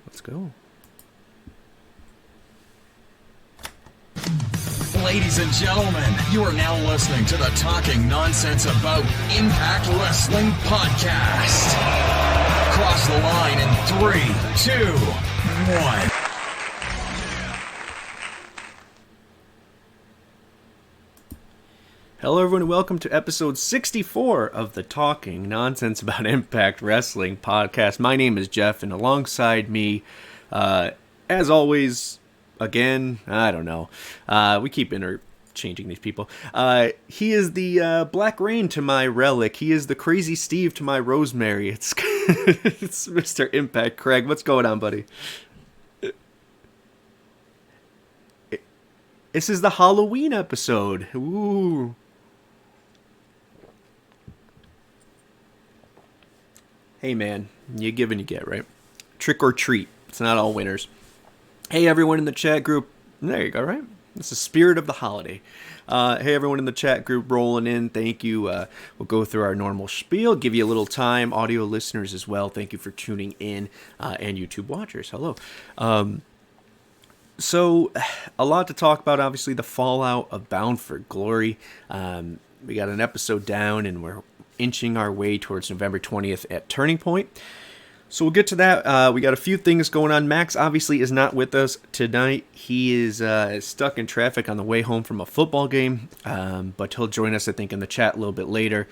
Let's go. Ladies and gentlemen, you are now listening to the Talking Nonsense About Impact Wrestling podcast. Cross the line in 3, 2, 1. Hello, everyone, and welcome to episode 64 of the Talking Nonsense About Impact Wrestling podcast. My name is Jeff, and alongside me, as always, again, I don't know, we keep interchanging these people. He is the Black Rain to my Relic. He is the Crazy Steve to my Rosemary. It's, it's Mr. Impact Craig. What's going on, buddy? This is the Halloween episode. Ooh. Hey, man, you give and you get, right? Trick or treat. It's not all winners. Hey, everyone in the chat group. There you go, right? It's the spirit of the holiday. Hey, everyone in the chat group rolling in. Thank you. We'll go through our normal spiel, give you a little time. Audio listeners as well. Thank you for tuning in. And YouTube watchers. Hello. So, a lot to talk about. Obviously, the fallout of Bound for Glory. We got an episode down, and we're inching our way towards November 20th at Turning Point. So we'll get to that. We got a few things going on. Max obviously is not with us tonight. He is stuck in traffic on the way home from a football game, but he'll join us, I think, in the chat a little bit later.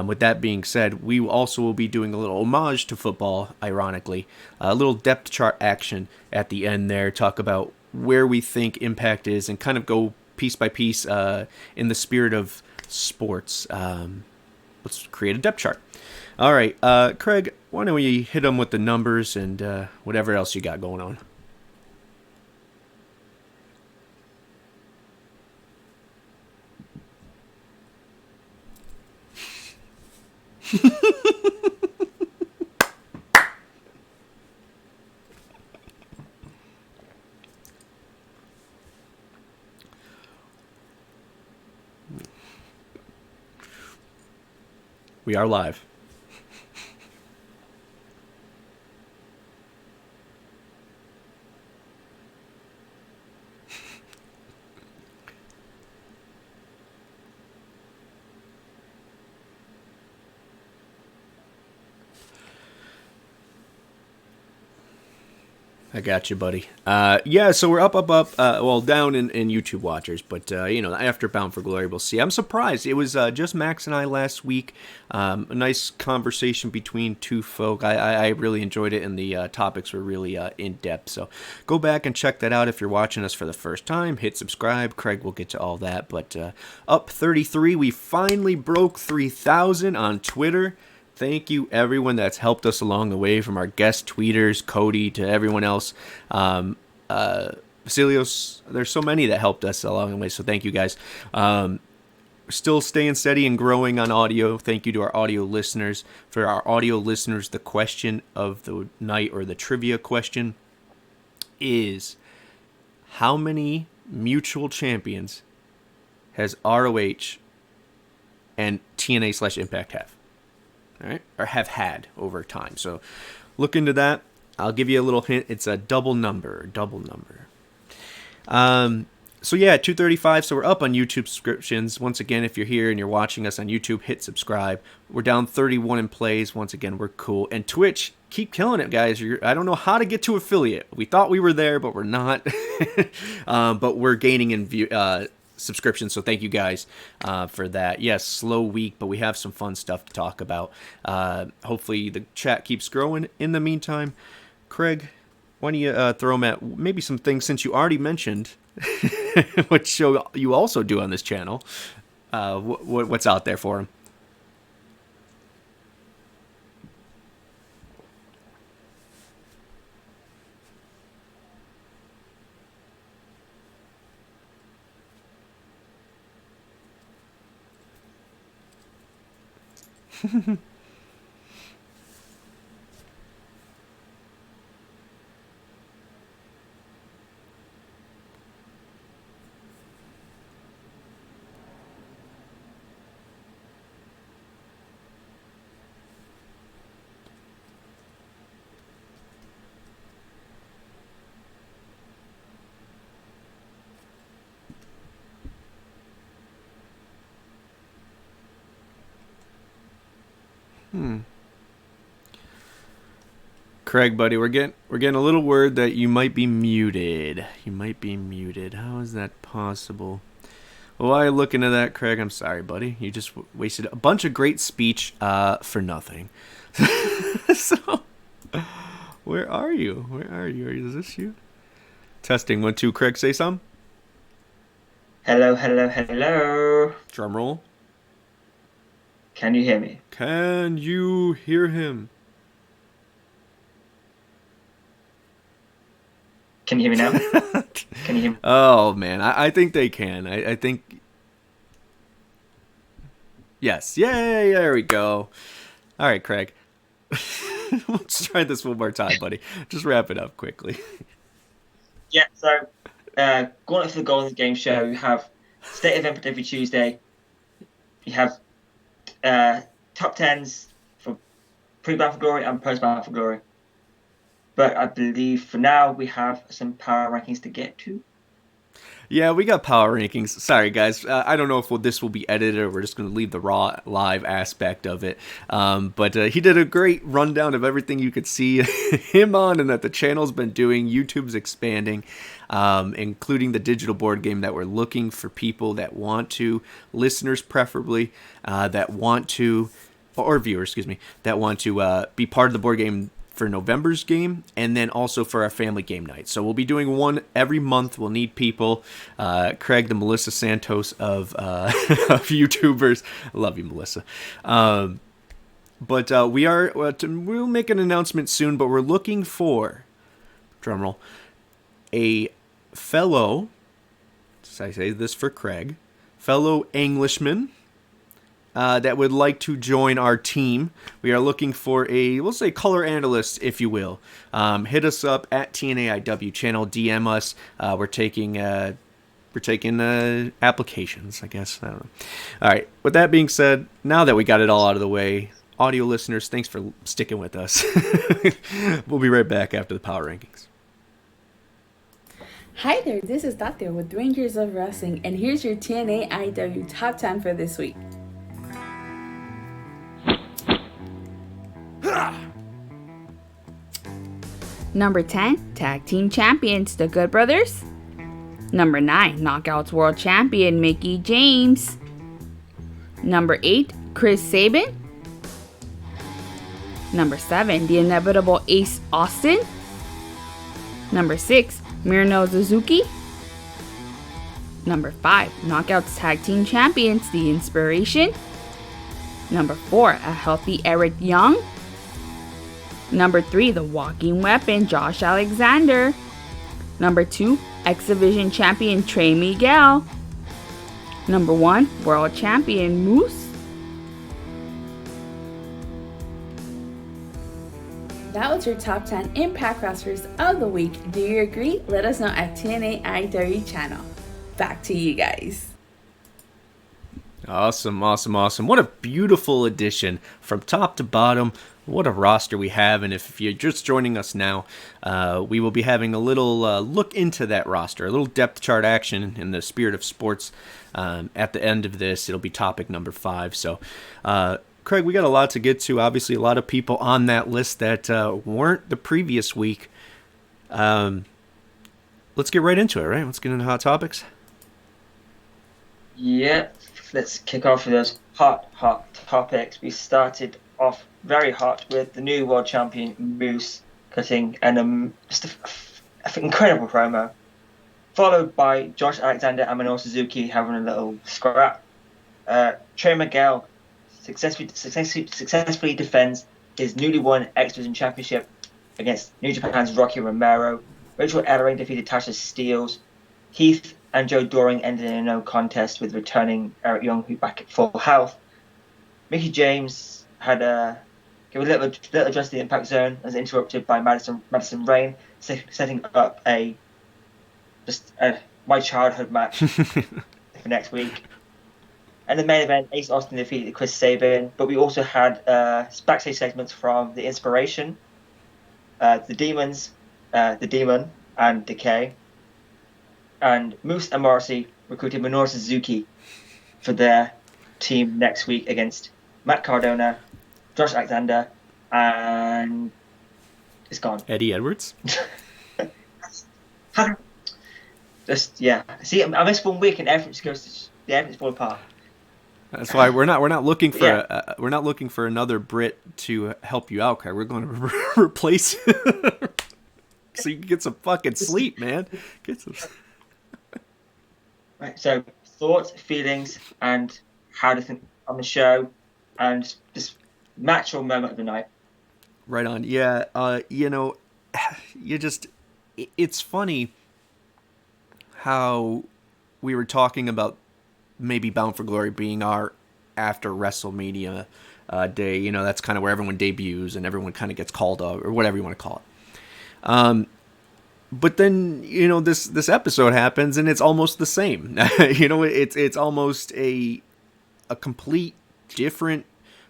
With that being said, we also will be doing a little homage to football, ironically. A little depth chart action at the end there. Talk about where we think Impact is and kind of go piece by piece in the spirit of sports. Let's create a depth chart. All right, Craig, why don't we hit them with the numbers and whatever else you got going on? We are live. I got you, buddy. Yeah, so we're up, well, down in YouTube watchers, but, after Bound for Glory, we'll see. I'm surprised. It was just Max and I last week. A nice conversation between two folk. I really enjoyed it, and the topics were really in-depth. So go back and check that out if you're watching us for the first time. Hit subscribe. Craig will get to all that. But up 33, we finally broke 3,000 on Twitter. Thank you, everyone that's helped us along the way, from our guest tweeters, Cody, to everyone else. Vasilios, there's so many that helped us along the way, so thank you, guys. Still staying steady and growing on audio. Thank you to our audio listeners. For our audio listeners, the question of the night, or the trivia question, is how many mutual champions has ROH and TNA/Impact have? All right, or have had over time. So look into that. I'll give you a little hint. It's a double number. So yeah, 235. So we're up on YouTube subscriptions. Once again, if you're here and you're watching us on YouTube, hit subscribe. We're down 31 in plays. Once again, we're cool. And Twitch, keep killing it, guys. I don't know how to get to affiliate. We thought we were there, but we're not. But we're gaining in view. Subscription, so thank you guys for that. Yes, slow week, but we have some fun stuff to talk about. Hopefully the chat keeps growing. In the meantime, Craig, why don't you throw them at maybe some things, since you already mentioned what show you also do on this channel. What's out there for them? Craig, buddy, we're getting a little word that you might be muted. You might be muted. How is that possible? Well, while I look into that, Craig, I'm sorry, buddy. You just wasted a bunch of great speech for nothing. So, where are you? Where are you? Is this you? Testing 1 2. Craig, say something. Hello, hello, hello. Drum roll. Can you hear me? Can you hear him? Can you hear me now? Can you hear me? Oh, man. I think they can. I think... Yes. Yay, there we go. All right, Craig. Let's try this one more time, buddy. Just wrap it up quickly. Yeah, so going up for the Golden Game Show, you have State Event every Tuesday. You have top 10s for pre-Bound for Glory and post-Bound for Glory. But I believe for now we have some power rankings to get to. Yeah, we got power rankings. Sorry, guys. I don't know if this will be edited or we're just going to leave the raw live aspect of it. But he did a great rundown of everything you could see him on and that the channel's been doing. YouTube's expanding, including the digital board game that we're looking for people that want to, listeners preferably, that want to, or viewers, excuse me, that want to be part of the board game for November's game, and then also for our family game night. So we'll be doing one every month. We'll need people. Craig, the Melissa Santos of YouTubers. I love you, Melissa. But we'll make an announcement soon, but we're looking for, drumroll, a fellow, I say this for Craig, fellow Englishman, that would like to join our team. We are looking for we'll say color analyst, if you will. Hit us up at TNAIW channel, DM us. We're taking applications, I guess. I don't know. All right. With that being said, now that we got it all out of the way, audio listeners, thanks for sticking with us. We'll be right back after the power rankings. Hi there, this is Tatio with Rangers of Wrestling, and here's your TNAIW Top 10 for this week. Number 10, Tag Team Champions, The Good Brothers. Number 9, Knockouts World Champion, Mickie James. Number 8, Chris Sabin. Number 7, The Inevitable Ace Austin. Number 6, Minoru Suzuki. Number 5, Knockouts Tag Team Champions, The Inspiration. Number 4, A Healthy Eric Young. Number 3, The Walking Weapon, Josh Alexander. Number 2, X-Division Champion Trey Miguel. Number 1, World Champion Moose. That was your top 10 Impact Wrestlers of the week. Do you agree? Let us know at TNAIW channel. Back to you guys. Awesome. What a beautiful addition from top to bottom. What a roster we have. And if you're just joining us now, we will be having a little look into that roster, a little depth chart action in the spirit of sports. At the end of this, it'll be topic number 5. So, Craig, we got a lot to get to. Obviously, a lot of people on that list that weren't the previous week. Let's get right into it, right? Let's get into hot topics. Yeah, let's kick off with those hot topics. We started off very hot with the new world champion Moose cutting and just an incredible promo, followed by Josh Alexander and Minoru Suzuki having a little scrap. Trey Miguel successfully defends his newly won X-Division Championship against New Japan's Rocky Romero. Rachel Ellering defeated Tasha Steelz. Heath and Joe Doring ended in a no contest with returning Eric Young, who back at full health. Mickie James had gave a little address to the Impact Zone as interrupted by Madison Rayne, setting up my childhood match for next week. And the main event, Ace Austin defeated Chris Sabin, but we also had backstage segments from The Inspiration, The Demons, The Demon, and Decay. And Moose and Morrissey recruited Minoru Suzuki for their team next week against Matt Cardona, Josh Alexander, and it's gone. Eddie Edwards. Just See, I missed 1 week and everything just goes. Everything's falling apart. That's why we're not looking for we're not looking for another Brit to help you out, Craig. We're going to replace so you can get some fucking sleep, man. Get some. Right. So thoughts, feelings, and how to think on the show, and just match or moment of the night. Right on. Yeah. It's funny how we were talking about maybe Bound for Glory being our after WrestleMania day. That's kind of where everyone debuts and everyone kind of gets called up or whatever you want to call it. But then, this episode happens and it's almost the same. It's almost a complete different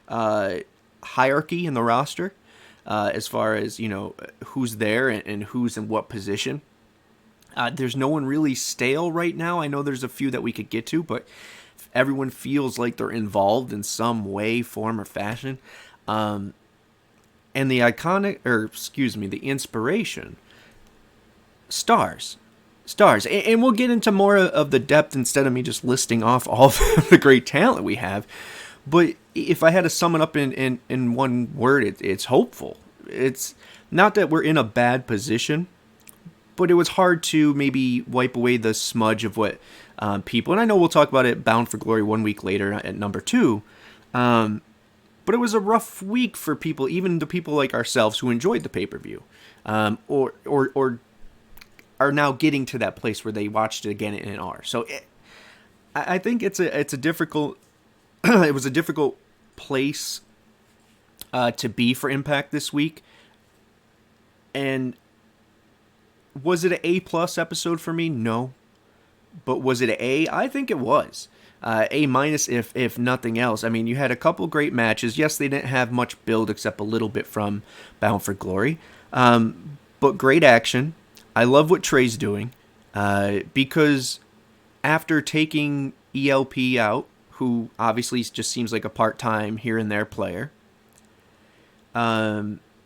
hierarchy in the roster as far as, who's there and who's in what position. There's no one really stale right now. I know there's a few that we could get to, but everyone feels like they're involved in some way, form, or fashion. And the the inspiration, stars. And we'll get into more of the depth instead of me just listing off all of the great talent we have. But if I had to sum it up in one word, it's hopeful. It's not that we're in a bad position, but it was hard to maybe wipe away the smudge of what people, and I know we'll talk about it Bound for Glory 1 week later at number 2, but it was a rough week for people, even the people like ourselves who enjoyed the pay-per-view, or are now getting to that place where they watched it again and are. So I think it's a difficult, it was a difficult place to be for Impact this week, and was it an A+ episode for me? No. But was it an A? I think it was. A- if nothing else. I mean, you had a couple great matches. Yes, they didn't have much build except a little bit from Bound for Glory. But great action. I love what Trey's doing. Because after taking ELP out, who obviously just seems like a part-time here and there player,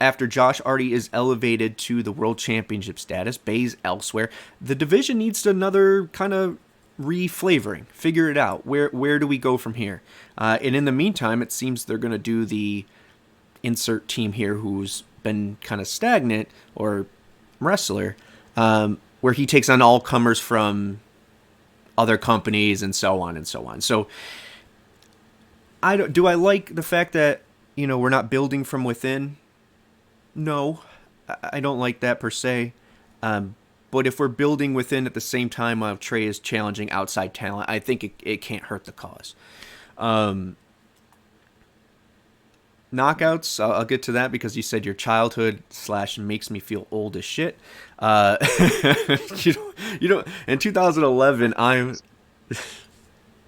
after Josh already is elevated to the World Championship status, Bay's elsewhere, the division needs another kind of reflavoring. Figure it out. Where do we go from here? And in the meantime, it seems they're going to do the insert team here who's been kind of stagnant, or wrestler, where he takes on all comers from other companies and so on and so on. So, do I like the fact that, we're not building from within? No, I don't like that per se. But if we're building within at the same time while Trey is challenging outside talent, I think it can't hurt the cause. Knockouts, I'll get to that because you said your childhood / makes me feel old as shit. In 2011, I'm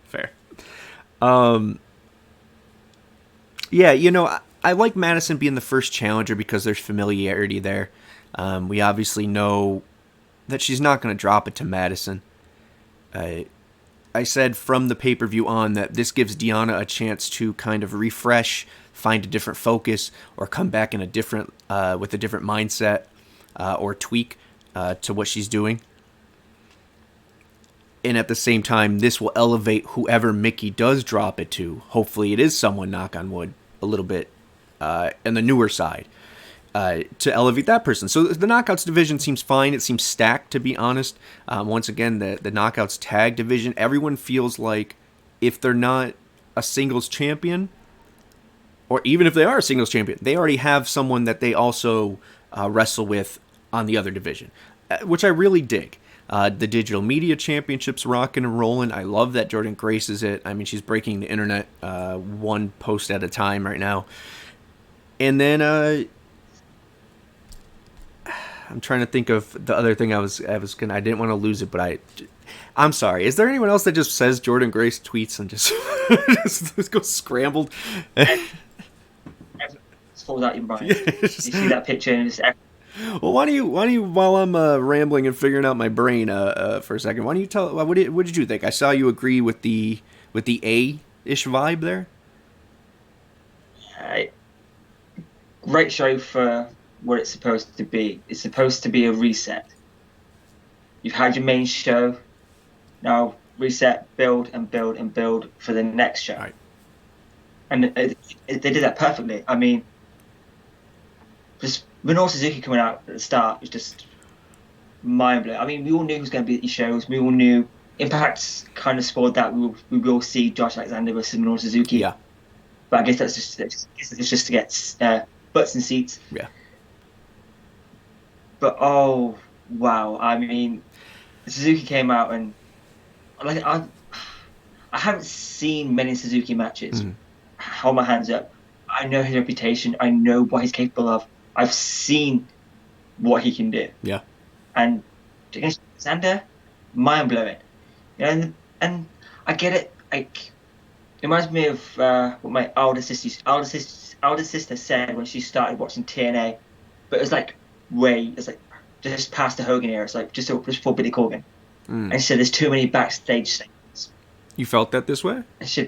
fair. I like Madison being the first challenger because there's familiarity there. We obviously know that she's not going to drop it to Madison. I said from the pay-per-view on that this gives Deonna a chance to kind of refresh, find a different focus, or come back in a different with a different mindset or tweak to what she's doing. And at the same time, this will elevate whoever Mickey does drop it to. Hopefully it is someone, knock on wood, a little bit in the newer side, to elevate that person. So the Knockouts division seems fine. It seems stacked, to be honest. Once again, the Knockouts tag division, everyone feels like if they're not a singles champion, or even if they are a singles champion, they already have someone that they also wrestle with on the other division, which I really dig. The Digital Media Championship's rocking and rolling. I love that Jordynne Grace is it. I mean, she's breaking the internet one post at a time right now. And then I'm trying to think of the other thing I didn't want to lose it, but I'm sorry. Is there anyone else that just says Jordynne Grace tweets and just just goes scrambled? It falls out your brain. You see that picture and it's. Well, why don't you while I'm rambling and figuring out my brain for a second, why don't you tell what did you think? I saw you agree with the A-ish vibe there. great show for what it's supposed to be. It's supposed to be a reset. You've had your main show. Now reset, build, and build, and build for the next show. Right. And they did that perfectly. I mean, just Minoru Suzuki coming out at the start was just mind-blowing. I mean, we all knew he was going to be at these shows. We all knew Impact's kind of spoiled that we will see Josh Alexander versus Minoru Suzuki. Yeah. But I guess that's just to get butts and seats. Yeah. But oh wow! I mean, Suzuki came out and like I haven't seen many Suzuki matches. Hold my hands up. I know his reputation. I know what he's capable of. I've seen what he can do. Yeah. And against Alexander, mind blowing. And I get it. Like, it reminds me of what my older sister said when she started watching TNA. But it was like it's like just past the Hogan era. It's like just before Billy Corgan. And she said there's too many backstage segments. You felt that this way? And she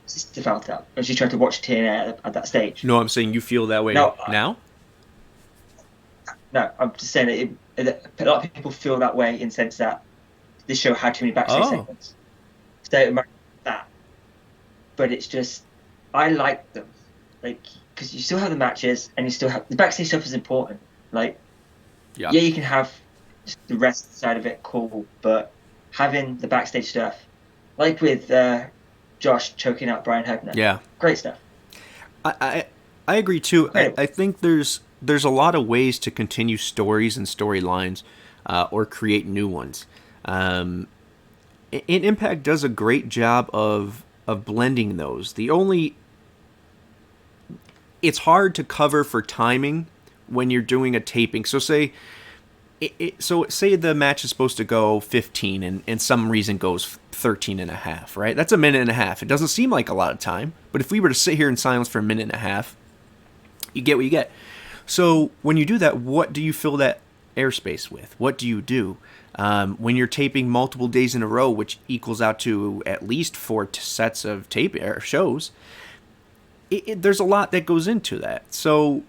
sister felt that when she tried to watch TNA at that stage. No, I'm saying you feel that way now. No, I'm just saying that a lot of people feel that way in the sense that this show had too many backstage segments. So that, but it's just I like them, like because you still have the matches and you still have the backstage stuff is important. Like, yeah, you can have the rest side of it, cool, but having the backstage stuff, like with Josh choking out Brian Hebner, yeah, great stuff. I agree too. I think there's a lot of ways to continue stories and storylines, or create new ones. And Impact does a great job of blending those. It's hard to cover for timing when you're doing a taping. So say the match is supposed to go 15 and some reason goes 13 and a half, right? That's a minute and a half. It doesn't seem like a lot of time, but if we were to sit here in silence for a minute and a half, you get what you get. So when you do that, what do you fill that airspace with? What do you do? When you're taping multiple days in a row, which equals out to at least 4 sets of tape shows, there's a lot that goes into that. So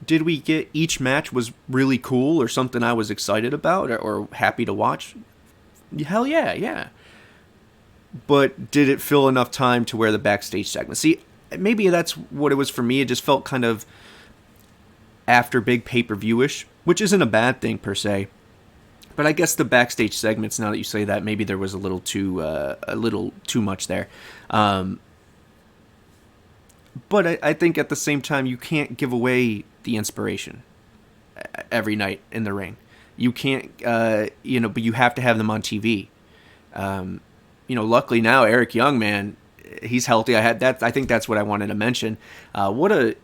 did we get each match was really cool or something I was excited about or happy to watch? Hell yeah. But did it fill enough time to where the backstage segment? See, maybe that's what it was for me. It just felt kind of after big pay-per-view-ish, which isn't a bad thing per se. But I guess the backstage segments, now that you say that, maybe there was a little too much there. But I think at the same time, you can't give away the inspiration every night in the ring. You can't, but you have to have them on TV. Luckily now, Eric Young, man, he's healthy. I think that's what I wanted to mention. What a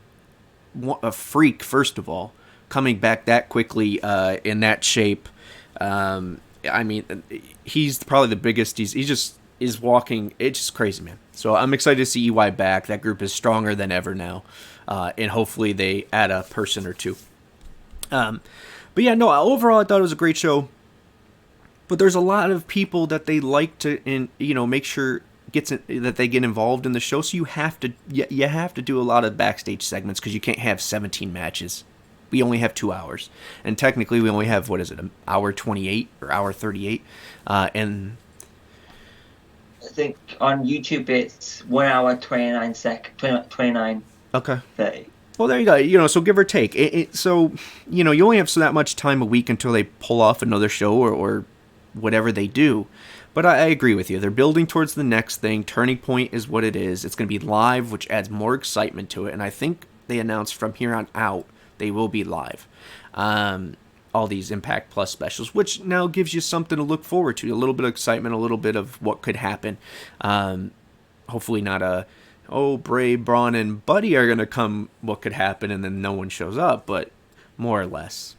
freak, first of all, coming back that quickly in that shape. I mean, he's probably the biggest. He just is walking. It's just crazy, man. So I'm excited to see EY back. That group is stronger than ever now, and hopefully they add a person or two. But yeah, no. Overall, I thought it was a great show. But there's a lot of people that they like to, make sure that they get involved in the show. So you have to do a lot of backstage segments because you can't have 17 matches. We only have 2 hours, and technically we only have an hour 28 or hour 38, and I think on YouTube it's 1 hour 29 okay 30. Well, there you go. So give or take. So you only have that much time a week until they pull off another show or whatever they do. But I agree with you. They're building towards the next thing. Turning Point is what it is. It's going to be live, which adds more excitement to it. And I think they announced from here on out they will be live. All these Impact Plus specials, which now gives you something to look forward to. A little bit of excitement, a little bit of what could happen. Hopefully not Bray, Braun, and Buddy are going to come, what could happen, and then no one shows up. But more or less.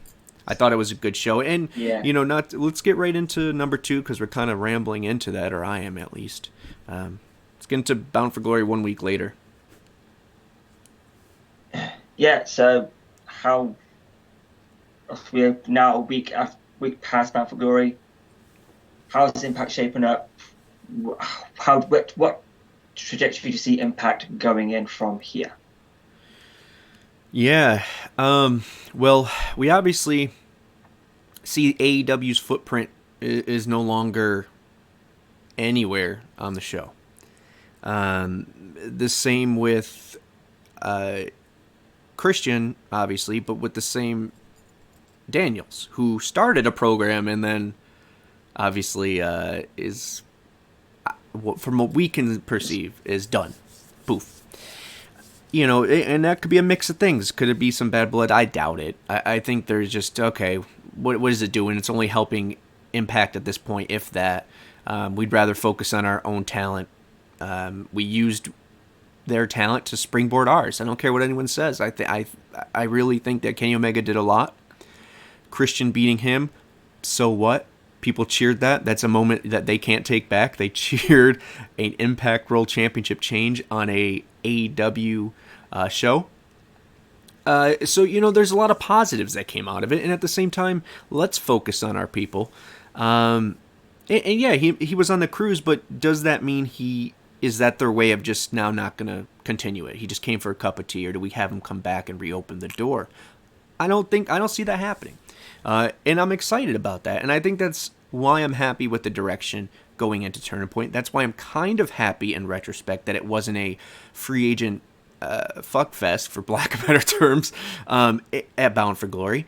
I thought it was a good show. And, let's get right into number 2 because we're kind of rambling into that, or I am at least. Let's get into Bound for Glory 1 week later. Yeah, so how we're now a week past Bound for Glory. How's Impact shaping up? What trajectory do you see Impact going in from here? Yeah. Well, we obviously see AEW's footprint is no longer anywhere on the show. The same with Christian, obviously, but with the same Daniels, who started a program and then obviously is, from what we can perceive, is done. Poof. And that could be a mix of things. Could it be some bad blood? I doubt it. I think there's just, okay, what is it doing? It's only helping Impact at this point, if that. We'd rather focus on our own talent. We used their talent to springboard ours. I don't care what anyone says. I really think that Kenny Omega did a lot. Christian beating him, so what? People cheered that. That's a moment that they can't take back. They cheered an Impact World Championship change on a AEW show. So, there's a lot of positives that came out of it. And at the same time, let's focus on our people. And yeah, he was on the cruise, but does that mean is that their way of just now not going to continue it? He just came for a cup of tea, or do we have him come back and reopen the door? I don't see that happening. And I'm excited about that. And I think that's why I'm happy with the direction going into Turning Point. That's why I'm kind of happy in retrospect that it wasn't a free agent fuckfest, for lack of better terms, at Bound for Glory.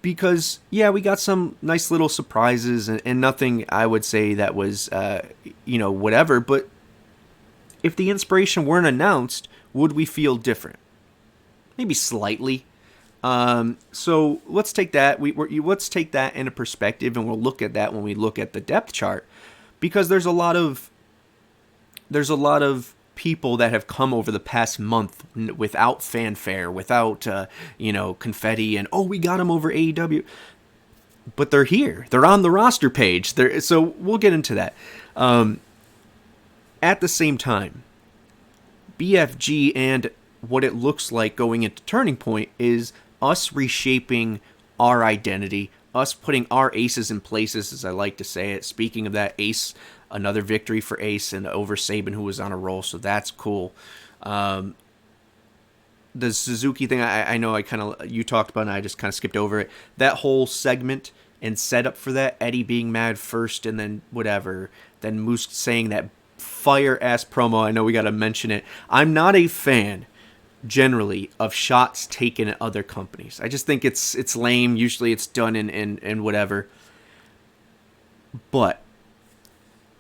Because, yeah, we got some nice little surprises and nothing I would say that was, whatever. But if the inspiration weren't announced, would we feel different? Maybe slightly. So let's take that. Let's take that into perspective, and we'll look at that when we look at the depth chart, because there's a lot of people that have come over the past month without fanfare, without confetti, and we got them over AEW, but they're here. They're on the roster page. So we'll get into that. At the same time, BFG and what it looks like going into Turning Point is us reshaping our identity, us putting our aces in places, as I like to say it. Speaking of that, Ace, another victory for Ace and over Saban, who was on a roll, so that's cool. The Suzuki thing, I know you talked about, and I just kind of skipped over it. That whole segment and setup for that, Eddie being mad first and then whatever, then Moose saying that fire-ass promo, I know we got to mention it. I'm not a fan generally of shots taken at other companies. I just think it's lame. Usually it's done in whatever. But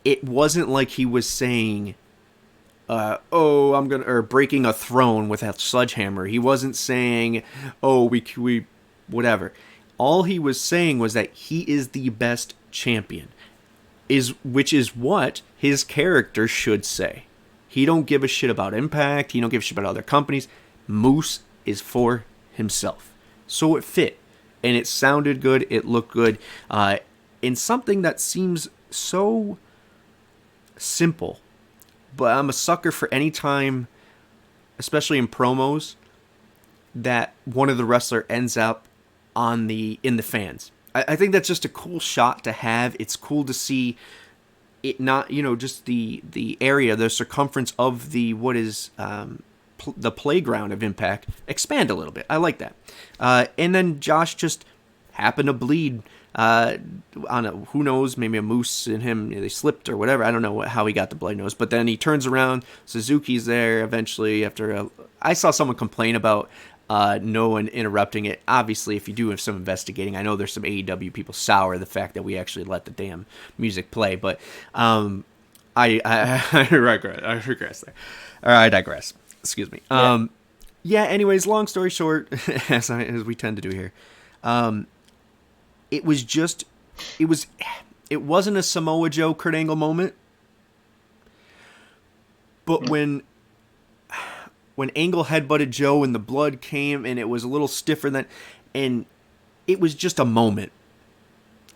it wasn't like he was saying, or breaking a throne with a sledgehammer. He wasn't saying, we whatever. All he was saying was that he is the best champion, which is what his character should say. He don't give a shit about Impact. He don't give a shit about other companies. Moose is for himself. So it fit. And it sounded good. It looked good. In something that seems so simple. But I'm a sucker for any time, especially in promos, that one of the wrestler ends up in the fans. I think that's just a cool shot to have. It's cool to see it not, just the area, the circumference of the the playground of Impact expand a little bit. I like that. And then Josh just happened to bleed on who knows, maybe a Moose and him, they slipped or whatever. I don't know how he got the bloody nose. But then he turns around. Suzuki's there eventually after I saw someone complain about no one interrupting it. Obviously, if you do have some investigating, I know there's some AEW people sour the fact that we actually let the damn music play, but I regress there. Or I digress. Excuse me. Yeah. Anyways, long story short, as we tend to do here, it wasn't a Samoa Joe Kurt Angle moment, but when Angle headbutted Joe and the blood came and it was a little stiffer and it was just a moment.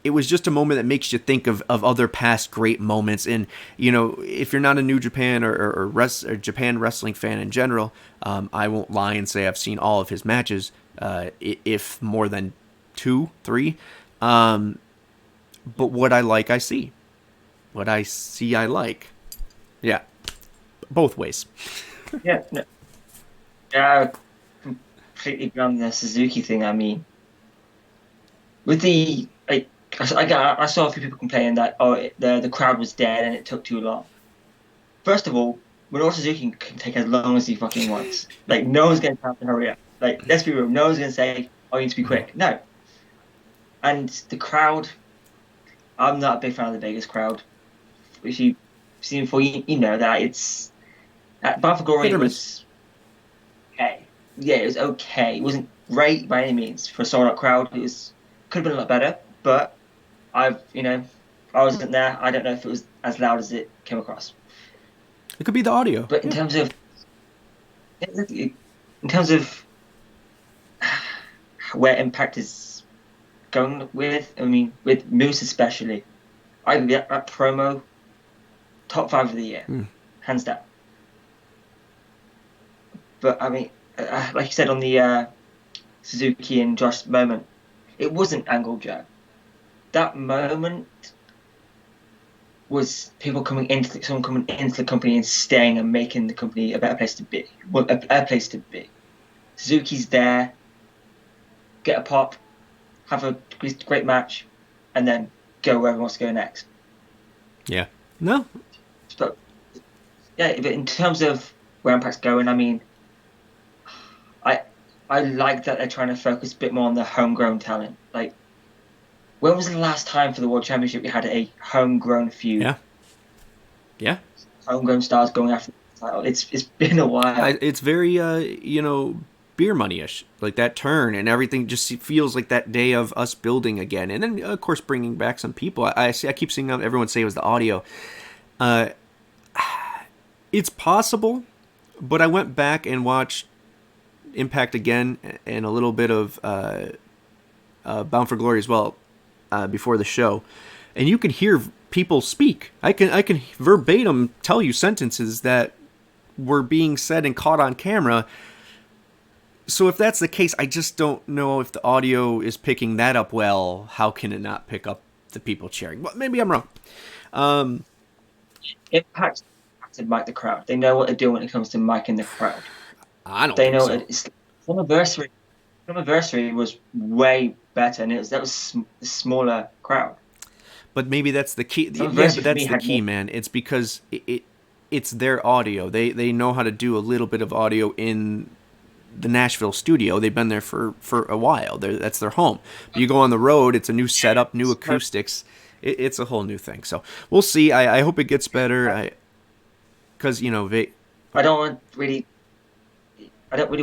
It was just a moment that makes you think of other past great moments. And, if you're not a New Japan or Japan wrestling fan in general, I won't lie and say I've seen all of his matches, if more than 2, 3. But what I like, I see. What I see, I like. Yeah. Both ways. Yeah. No. Yeah, completely agree on the Suzuki thing. I mean, with the like, I saw a few people complaining that the crowd was dead and it took too long. First of all, Minoru Suzuki can take as long as he fucking wants. Like, no one's going to have to hurry up. Like, let's be real. No one's going to say, "Oh, you need to be quick." No. And the crowd, I'm not a big fan of the Vegas crowd. If you've seen before, you know that it's at Bound for Glory. It was okay. Yeah, it was okay. It wasn't great by any means for a sold out crowd. It was could have been a lot better, but I wasn't there. I don't know if it was as loud as it came across. It could be the audio. But in terms of where Impact is going with, I mean, with Moose especially, I would get that promo top 5 of the year, hands down. But I mean, like you said on the Suzuki and Josh moment, it wasn't angle jab. That moment was someone coming into the company and staying and making the company a better place to be. Well, a better place to be. Suzuki's there, get a pop, have a great match, and then go where he wants to go next. Yeah. No. But yeah, but in terms of where Impact's going, I mean, I like that they're trying to focus a bit more on the homegrown talent. Like, when was the last time for the World Championship we had a homegrown feud? Yeah. Yeah. Homegrown stars going after the title. It's been a while. It's very beer money-ish, like that turn, and everything just feels like that day of us building again, and then of course bringing back some people. I keep seeing everyone say it was the audio. It's possible, but I went back and watched Impact again and a little bit of Bound for Glory as well before the show, and you can hear people speak. I can verbatim tell you sentences that were being said and caught on camera. So if that's the case, I just don't know if the audio is picking that up well. How can it not pick up the people cheering? Well, maybe I'm wrong. Impact to mic the crowd. They know what they're doing when it comes to micing the crowd. I don't. They think know so. it's Anniversary was way better, and that was a smaller crowd. But maybe that's the key. Yeah, but that's the key, man. It's because it's their audio. They know how to do a little bit of audio in the Nashville studio. They've been there for a while. That's their home. But you go on the road, it's a new setup, new acoustics. It's a whole new thing. So we'll see. I hope it gets better. Because I don't really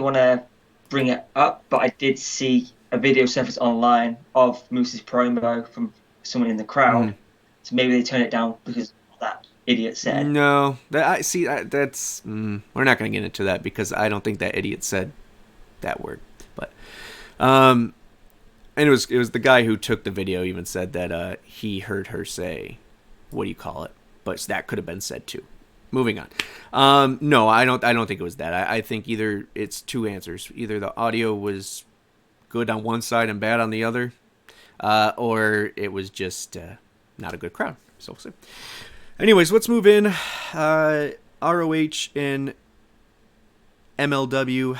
want to bring it up, but I did see a video surface online of Moose's promo from someone in the crowd. So maybe they turn it down because that idiot said. No, that's we're not going to get into that because I don't think that idiot said that word. But and it was the guy who took the video even said that he heard her say, "What do you call it?" But that could have been said too. Moving on. No, I don't think it was that. I think either it's two answers. Either the audio was good on one side and bad on the other, or it was just not a good crowd. So we'll see. Anyways, let's move in. ROH and MLW.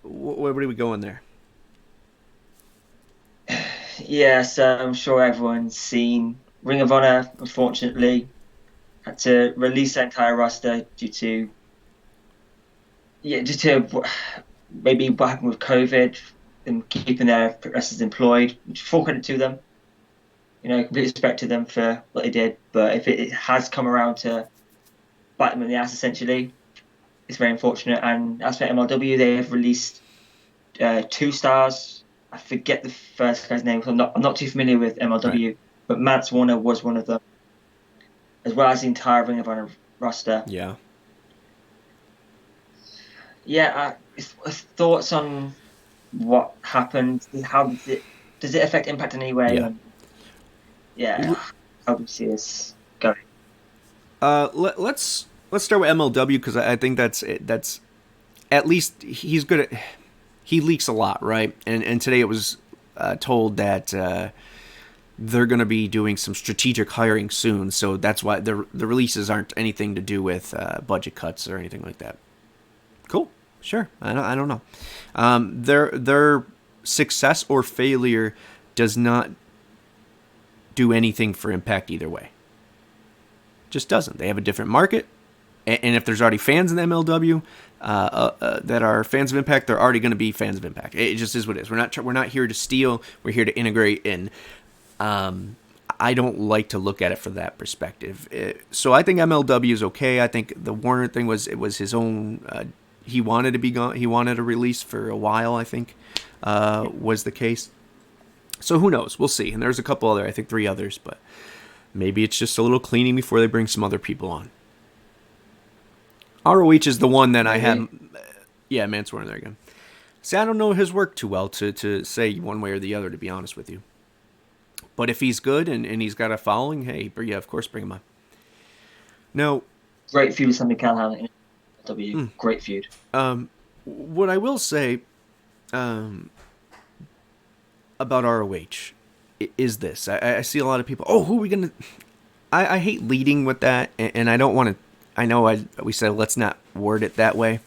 Where do we go in there? Yes, I'm sure everyone's seen Ring of Honor, unfortunately, had to release their entire roster due to maybe what happened with COVID and keeping their wrestlers employed. Full credit to them. Complete respect to them for what they did. But if it has come around to bite them in the ass, essentially, it's very unfortunate. And as for MLW, they have released 2 stars. I forget the first guy's name. I'm not too familiar with MLW, right. But Mance Warner was one of them, as well as the entire Ring of Honor roster. Yeah. Yeah. Thoughts on what happened? How does it affect Impact in any way? Yeah. How do you see this going? Let's start with MLW because I think that's at least he's good at. He leaks a lot, right? And today it was told that they're going to be doing some strategic hiring soon, so that's why the releases aren't anything to do with budget cuts or anything like that. Cool. Sure. I don't know. Their success or failure does not do anything for Impact either way. Just doesn't. They have a different market, and if there's already fans in the MLW that are fans of Impact, they're already going to be fans of Impact. It just is what it is. We're not here to steal. We're here to integrate. And I don't like to look at it from that perspective. So I think MLW is okay. I think the Warner thing was his own. He wanted to be gone. He wanted a release for a while. I think was the case. So who knows? We'll see. And there's a couple other. I think 3 others, but maybe it's just a little cleaning before they bring some other people on. ROH is the one that I have. Yeah, Mansoor, there again. See, I don't know his work too well to say one way or the other, to be honest with you. But if he's good and he's got a following, hey, yeah, of course, bring him on. Now, great feud with Sammy Callahan in W. Great feud. What I will say about ROH is this. I see a lot of people, who are we going to... I hate leading with that, and I don't want to... I know we said let's not word it that way.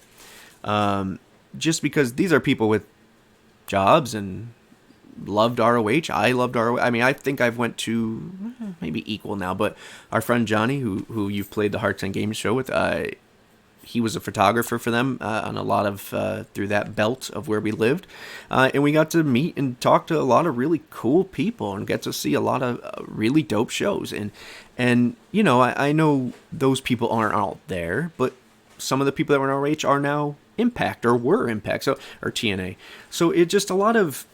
Just because these are people with jobs and loved ROH. I loved ROH. I mean, I think I've went to maybe equal now, but our friend Johnny, who you've played the Hearts and Games show with, he was a photographer for them on a lot of through that belt of where we lived, and we got to meet and talk to a lot of really cool people and get to see a lot of really dope shows. And you know, I know those people aren't all there, but some of the people that were in ROH are now Impact or were Impact, or TNA. So it just a lot of.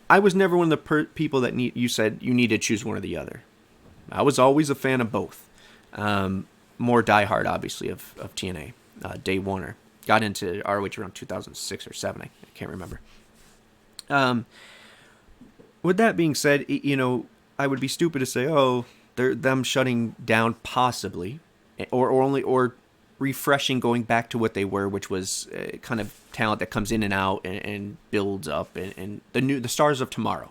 I was never one of the people that you said you need to choose one or the other. I was always a fan of both. More diehard, obviously, of TNA. Day Warner. Got into ROH around 2006 or 7. I can't remember. With that being said, you know, I would be stupid to say, they're them shutting down possibly, or refreshing, going back to what they were, which was kind of talent that comes in and out and builds up, and the stars of tomorrow,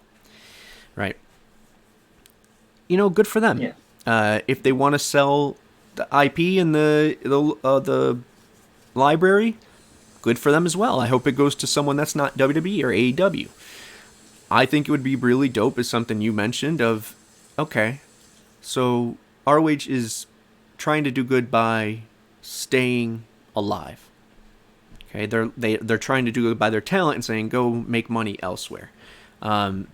right? You know, good for them. Yeah. If they want to sell the IP and the library, good for them as well. I hope it goes to someone that's not WWE or AEW. I think it would be really dope, as something you mentioned of, okay, so ROH is trying to do good by staying alive. Okay, they're trying to do it by their talent and saying go make money elsewhere. But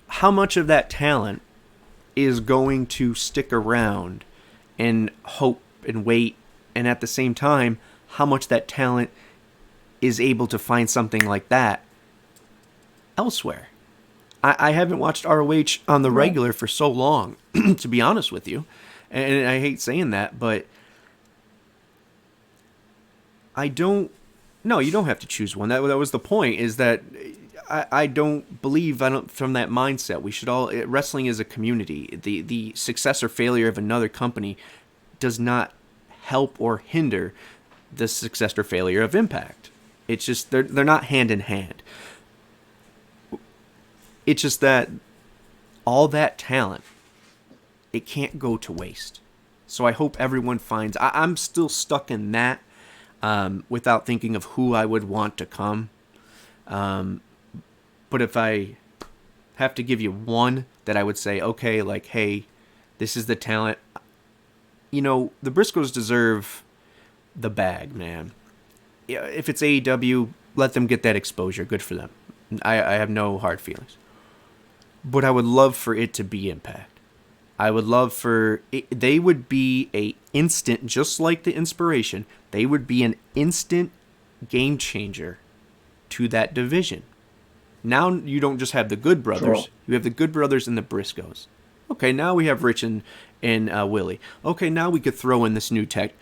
how much of that talent is going to stick around and hope and wait, and at the same time, how much that talent is able to find something like that elsewhere? I haven't watched ROH on the regular for so long, to be honest with you. And I hate saying that, but you don't have to choose one. That was the point, is that I don't believe from that mindset. We should all, wrestling is a community. The success or failure of another company does not help or hinder the success or failure of Impact. It's just, they're not hand in hand. It's just that all that talent, it can't go to waste. So I hope everyone finds... I'm still stuck in that without thinking of who I would want to come. But if I have to give you one that I would say, okay, like, hey, this is the talent. You know, the Briscoes deserve the bag, man. If it's AEW, let them get that exposure. Good for them. I have no hard feelings. But I would love for it to be Impact. I would love for they would be a instant, just like the Inspiration, they would be an instant game changer to that division. Now you don't just have the Good Brothers, Sure. You have the Good Brothers and the Briscoes. Okay, now we have Rich and Willie. Okay, now we could throw in this new tech.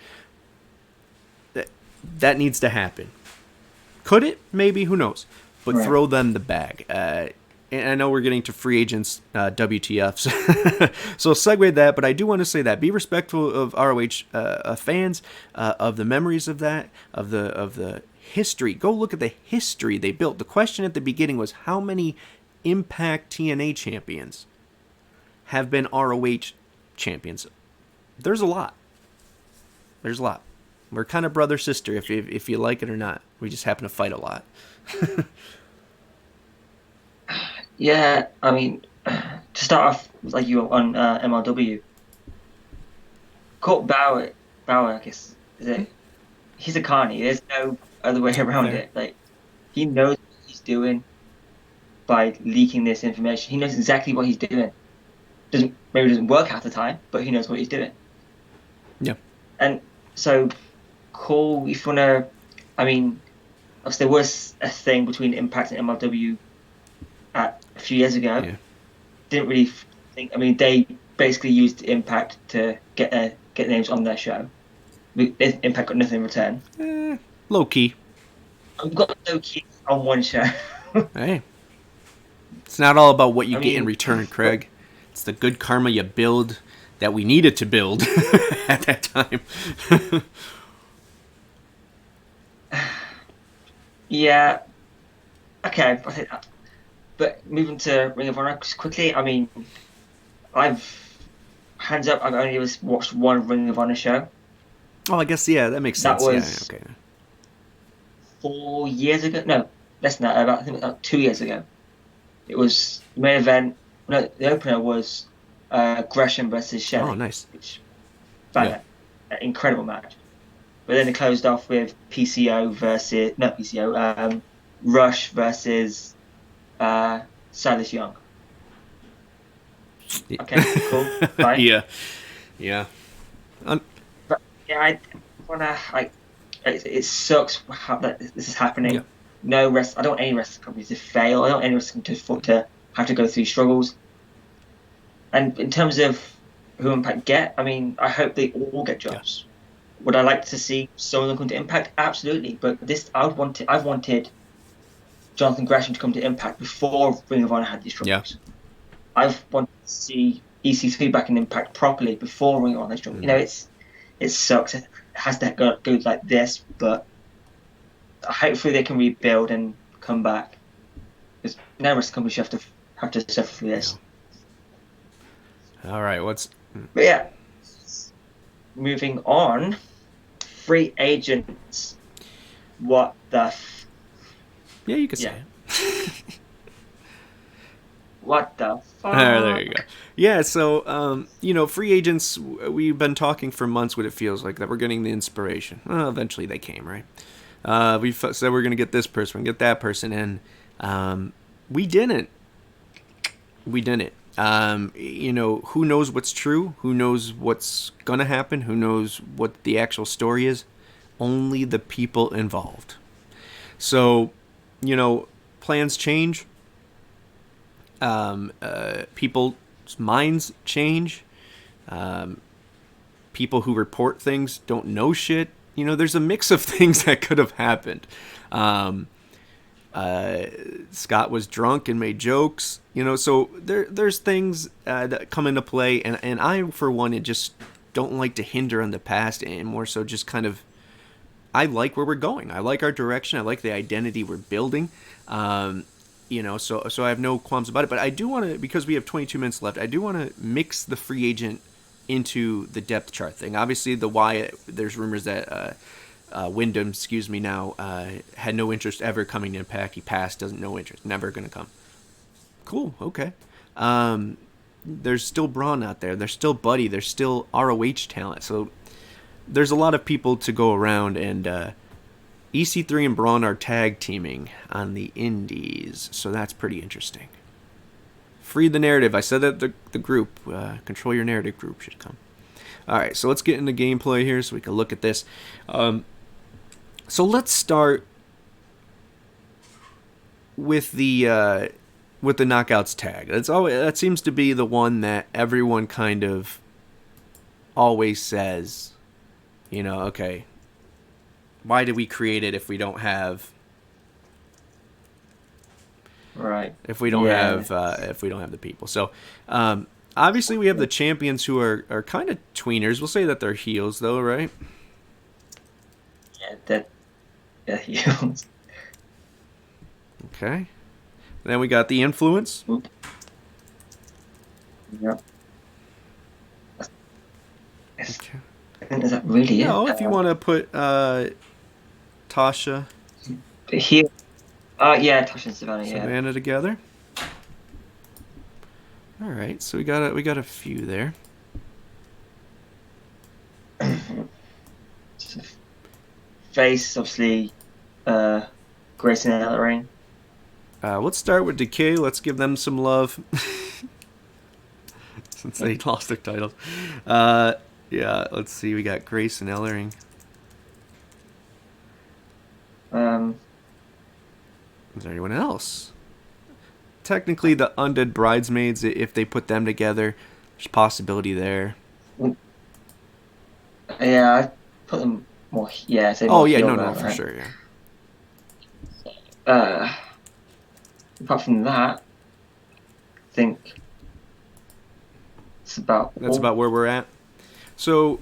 That needs to happen. Could it? Maybe, who knows? But throw them the bag. And I know we're getting to free agents, WTFs. So segue that, but I do want to say that. Be respectful of ROH fans, of the memories of that, of the history. Go look at the history they built. The question at the beginning was, how many Impact TNA champions have been ROH champions. There's a lot. There's a lot. We're kind of brother sister if you like it or not. We just happen to fight a lot. Yeah, I mean, to start off like you on MLW, Colt Bauer, I guess is it? He's a carny. There's no other way around Fair. it. Like he knows what he's doing by leaking this information. He knows exactly what he's doing. Maybe doesn't work half the time, but he knows what he's doing. Yeah. And so, Cole, if you wanna, I mean, obviously there was a thing between Impact and MLW a few years ago. Yeah. Didn't really think. I mean, they basically used Impact to get names on their show. Impact got nothing in return. Low key. I've got no kids on one show. Hey. It's not all about what you I get in mean, return, Craig. It's the good karma you build that we needed to build at that time. Yeah. Okay, I think that. But moving to Ring of Honor quickly, I mean, hands up, I've only ever watched one Ring of Honor show. Oh, I guess, yeah, that makes That sense. was- Yeah, okay. 4 years ago. No, less than that. I think about 2 years ago. It was the main event. No, the opener was Gresham versus Shelley. Oh, nice. Which, an incredible match. But then it closed off with Rush versus Silas Young. Okay, cool, fine. Yeah. But yeah, I wanna. It sucks how that this is happening. Yeah. No rest. I don't want any wrestling companies to fail. I don't want any wrestling to have to go through struggles. And in terms of who Impact get, I mean, I hope they all get jobs. Would I like to see some of them come to Impact? Absolutely. But I've wanted Jonathan Gresham to come to Impact before Ring of Honor had these struggles. Yeah. I've wanted to see EC3 back in Impact properly before Ring of Honor struggles. You know, it sucks. It has to go like this, but hopefully they can rebuild and come back. Because no wrestling company should have to suffer through this. All right, But yeah, moving on. Free agents. What the? Yeah, you could say Yeah. it. What the fuck? There you go. Yeah, so, free agents, we've been talking for months what it feels like, that we're getting the inspiration. Well, eventually they came, right? We said we're going to get this person, get that person, and we didn't. We didn't. Who knows what's true? Who knows what's going to happen? Who knows what the actual story is? Only the people involved. So, plans change. People's minds change. People who report things don't know shit. There's a mix of things that could have happened. Scott was drunk and made jokes, so there's things that come into play, and I, for one, just don't like to hinder on the past, and more so just kind of, I like where we're going. I like our direction. I like the identity we're building. So I have no qualms about it. But I do want to, because we have 22 minutes left, I do want to mix the free agent into the depth chart thing. Obviously, the Wyatt, there's rumors that Wyndham, had no interest ever coming to Impact. He passed, no interest, never going to come. Cool, okay. There's still Braun out there. There's still Buddy. There's still ROH talent. So there's a lot of people to go around, and EC3 and Braun are tag teaming on the Indies, so that's pretty interesting. Free the narrative. I said that the group, Control Your Narrative group, should come. All right, so let's get into gameplay here so we can look at this. So let's start with the Knockouts tag. That seems to be the one that everyone kind of always says, okay, why did we create it if we don't have if we don't have the people? So obviously we have the champions who are kind of tweeners. We'll say that they're heels though, right? Yeah, they're heels. Okay. Then we got the Influence. Yep. Okay. Is that really it? No, if you want to put Tasha, Here. Yeah, Tasha and Savannah. Yeah. Savannah together. All right, so we got a few there. Face, obviously, Grayson Ellering. Let's start with Decay. Let's give them some love. Since they lost their titles. Yeah, let's see. We got Grace and Ellering. Is there anyone else? Technically, the Undead Bridesmaids, if they put them together, there's possibility there. Yeah, I put them more. Yeah, say Oh, more yeah, heel no, now, for right? sure, yeah. Apart from that, I think it's about. That's about where we're at. So,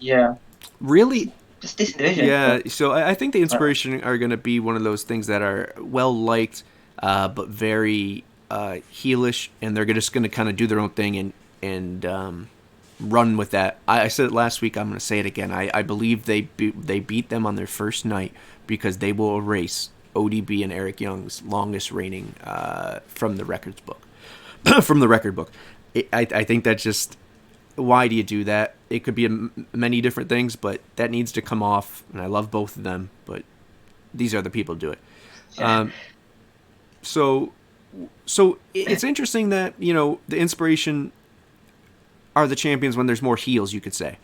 Yeah, really, just decent division. yeah, so I think the Inspiration are going to be one of those things that are well-liked, but very heelish, and they're just going to kind of do their own thing and run with that. I said it last week, I'm going to say it again. I believe they beat them on their first night because they will erase ODB and Eric Young's longest reigning from the records book. From the record book. I think that's just... Why do you do that? It could be many different things, but that needs to come off. And I love both of them, but these are the people who do it. Yeah. So it's interesting that, you know, the Inspiration are the champions when there's more heels, you could say.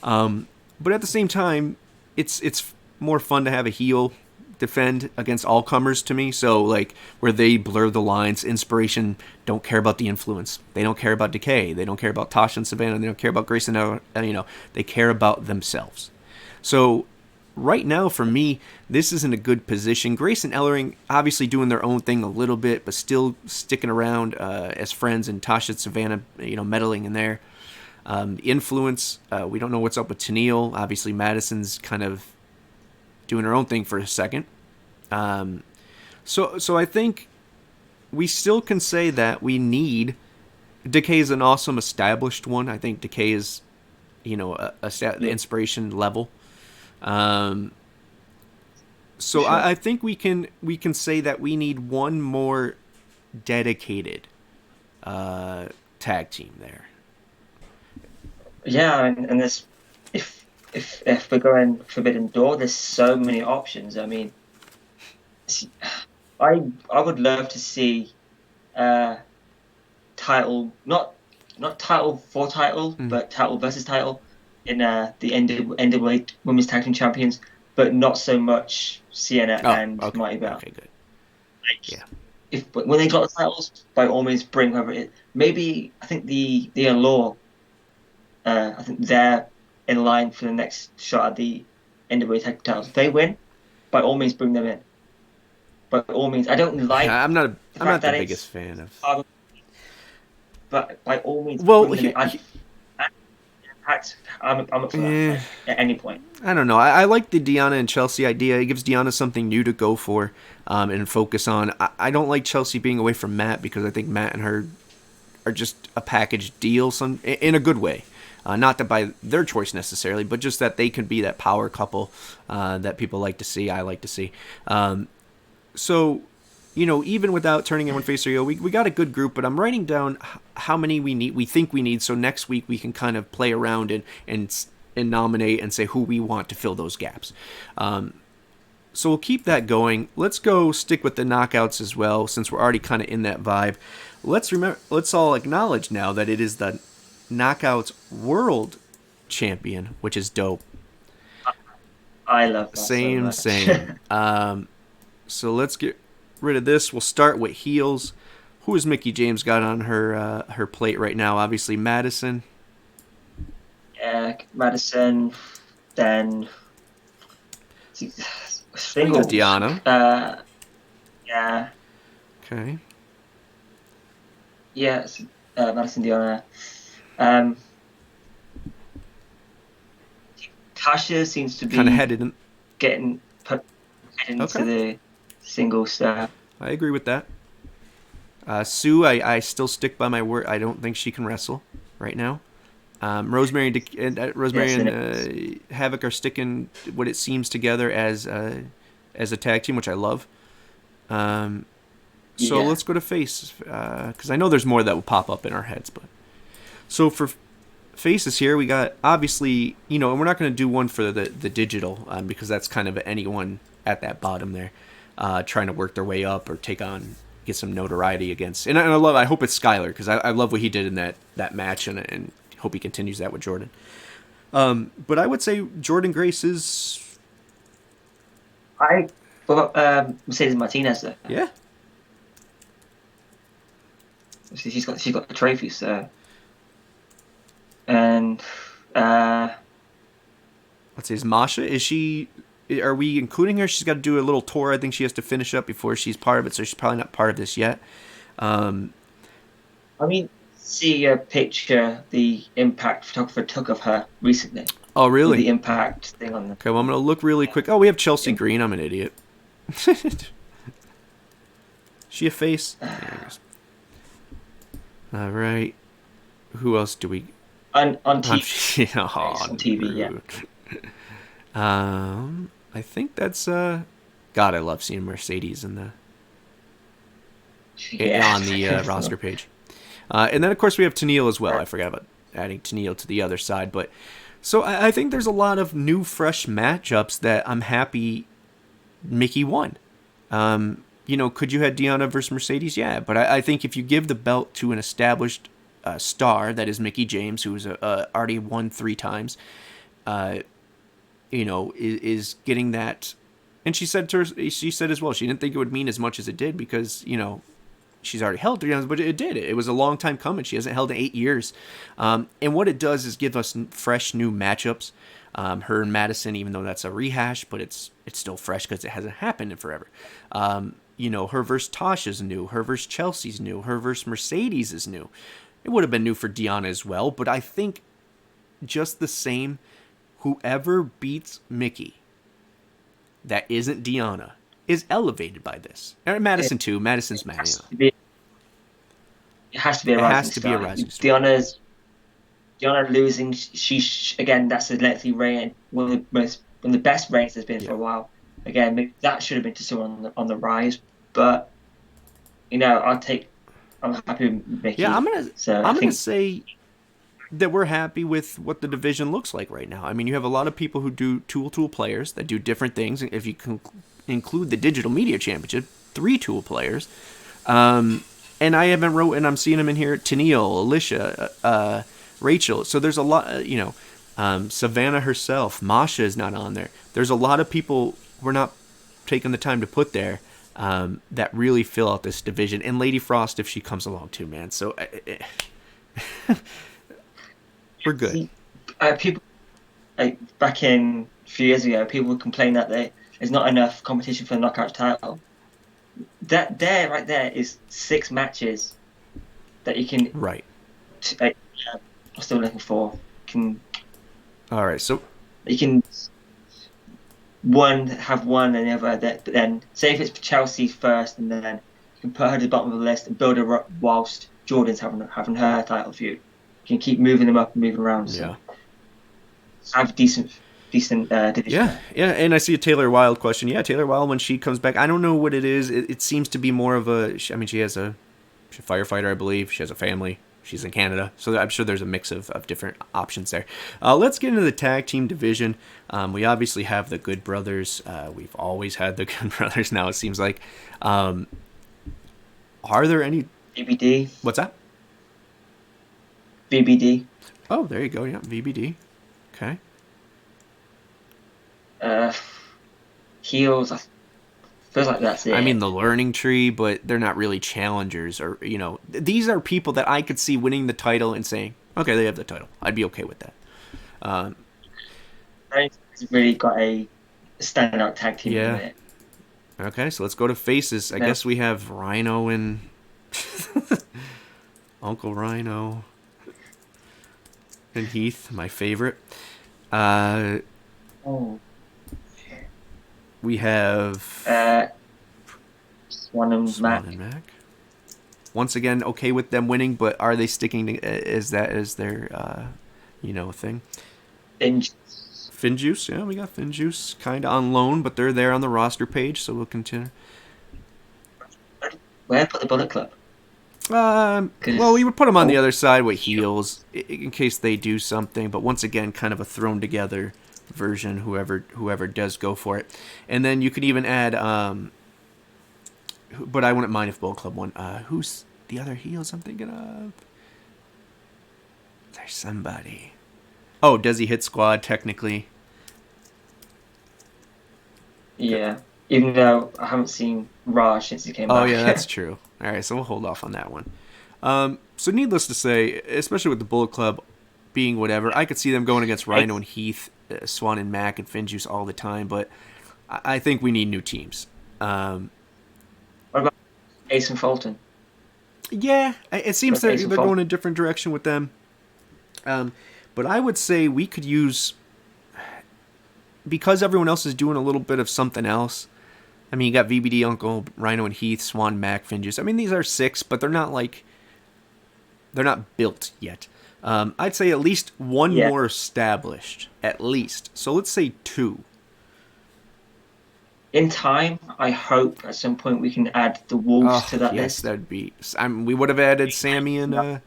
But at the same time, it's more fun to have a heel defend against all comers to me. So like where they blur the lines, Inspiration don't care about the influence. They don't care about Decay. They don't care about Tasha and Savannah. They don't care about Grace and you know, they care about themselves. So right now for me, this isn't a good position. Grace and Ellering obviously doing their own thing a little bit, but still sticking around as friends, and Tasha and Savannah, you know, meddling in there. Influence, we don't know what's up with Tennille. Obviously Madison's kind of doing her own thing for a second. So I think we still can say that we need... Decay is an awesome established one. I think Decay is, you know, the Inspiration level. So sure. I think we can say that we need one more dedicated tag team there. Yeah, and there's if we're going Forbidden Door, there's so many options. I mean, I would love to see title, not title for title, but title versus title in the NWA Women's Tag Team Champions, but not so much Sienna and Mighty Bell. Okay, good. Like, yeah. When they got the titles, by all means bring whoever it is. Maybe I think the Allure, I think they're in line for the next shot at the NWA Tag Team titles. If they win, by all means bring them in. By all means, I don't like. I'm not the biggest fan of. But by all means, well, bring them in. I'm up for that, like, at any point. I don't know. I like the Deonna and Chelsea idea. It gives Deonna something new to go for and focus on. I don't like Chelsea being away from Matt because I think Matt and her are just a package deal in a good way. Not that by their choice necessarily, but just that they can be that power couple that people like to see, I like to see. So, you know, even without turning anyone face or heel, we got a good group, but I'm writing down how many we think we need, so next week we can kind of play around and nominate and say who we want to fill those gaps. So we'll keep that going. Let's go stick with the knockouts as well, since we're already kind of in that vibe. Let's all acknowledge now that it is the Knockouts World Champion, which is dope. I love that. Same. So let's get rid of this. We'll start with heels. Who has Mickie James got on her plate right now? Obviously Madison. Yeah, Madison. Then Single Deonna. Yeah. Okay. Yeah, Madison, Deonna. Tasha seems to be kind of headed getting put into the single stuff. I agree with that. Sue, I still stick by my word. I don't think she can wrestle right now. Rosemary Yes, and Havoc are sticking what it seems together as a tag team, which I love. So let's go to face, because I know there's more that will pop up in our heads. But so for faces here, we got, obviously, and we're not going to do one for the digital, because that's kind of anyone at that bottom there, trying to work their way up or get some notoriety against. And I hope it's Skyler, because I love what he did in that match, and hope he continues that with Jordan. But I would say Jordan Grace is... Mercedes Martinez, though. Yeah. She's got the trophies, so... And let's see, is Masha, are we including her? She's got to do a little tour. I think she has to finish up before she's part of it, so she's probably not part of this yet. See a picture the Impact photographer took of her recently. Oh, really? The Impact thing on the... Okay, well, I'm going to look really quick. Oh, we have Chelsea Green. I'm an idiot. She a face? All right. Who else do we... On TV. On TV, yeah. I think that's God, I love seeing Mercedes on the roster page. And then of course we have Tenille as well. I forgot about adding Tenille to the other side, but so I think there's a lot of new, fresh matchups that I'm happy Mickey won. Could you have Deonna versus Mercedes? Yeah, but I think if you give the belt to an established star that is Mickey James, who's already won 3 times, is getting that. And she said as well, she didn't think it would mean as much as it did, because she's already held 3 times, but it did. It was a long time coming. She hasn't held in 8 years, and what it does is give us fresh new matchups. Her and Madison, even though that's a rehash, but it's still fresh because it hasn't happened in forever. Her versus Tasha's new. Her versus Chelsea's new. Her versus Mercedes is new. It would have been new for Deonna as well, but I think just the same, whoever beats Mickey that isn't Deonna is elevated by this. And Madison too. Madison's mad. It has to be a rising star. Deonna losing, again, that's a lengthy reign, one of the best reigns there's been for a while. Again, maybe that should have been to someone on the rise, but I'm happy with Mickey. Yeah, I'm gonna say that we're happy with what the division looks like right now. I mean, you have a lot of people who do tool players that do different things. If you can include the Digital Media Championship, 3 tool players. And I haven't and I'm seeing them in here, Tenille, Alicia, Rachel. So there's a lot, Savannah herself, Masha is not on there. There's a lot of people we're not taking the time to put there that really fill out this division. And Lady Frost, if she comes along too, man. So we're good. People, back in a few years ago, people would complain that there's not enough competition for the knockout title. That right there is 6 matches that you can... Right. I'm still looking for. All right, so... You can have one and the other, but then say if it's Chelsea first, and then you can put her to the bottom of the list and build her up whilst Jordan's having her title feud. You can keep moving them up and moving around. So have decent division. Yeah, and I see a Taylor Wilde question. Yeah, Taylor Wilde, when she comes back, I don't know what it is. It seems to be more of she's a firefighter, I believe. She has a family. She's in Canada, so I'm sure there's a mix of different options there. Let's get into the tag team division. We obviously have the Good Brothers. We've always had the Good Brothers now, it seems like. Are there any... BBD. What's that? BBD. Oh, there you go, yeah, VBD. Okay. Heels, feels like that's it. I mean, the learning tree, but they're not really challengers, or these are people that I could see winning the title and saying, okay, they have the title. I'd be okay with that. It's really got a standout tag team in it. Okay, so let's go to faces. I guess we have Rhino and Uncle Rhino and Heath, my favorite. We have Swan and Mac. Once again, okay with them winning, but are they sticking to as that as their thing. Binge. Finjuice, yeah, we got Finjuice kind of on loan, but they're there on the roster page, so we'll continue. Where put the Bullet Club? Well, we would put them on the other side with heels in case they do something, but once again, kind of a thrown together version. Whoever does go for it, and then you could even add. But I wouldn't mind if Bullet Club won. Who's the other heels I'm thinking of? There's somebody. Oh, does he hit Squad technically? Yeah, even though I haven't seen ROH since he came back. Oh, yeah, that's true. All right, so we'll hold off on that one. So needless to say, especially with the Bullet Club being whatever, I could see them going against Rhino and Heath, Swan and Mac, and Finjuice all the time, but I think we need new teams. What about Ace and Fulton? Yeah, it seems that they're going a different direction with them. But I would say we could use, because everyone else is doing a little bit of something else. I mean, you got VBD Uncle, Rhino and Heath, Swan, Mac, Finjuice. I mean, these are 6, but they're not built yet. I'd say at least one more established, at least. So let's say 2. In time, I hope at some point we can add the Wolves to that list. Yes, that'd be. We would have added Sammy and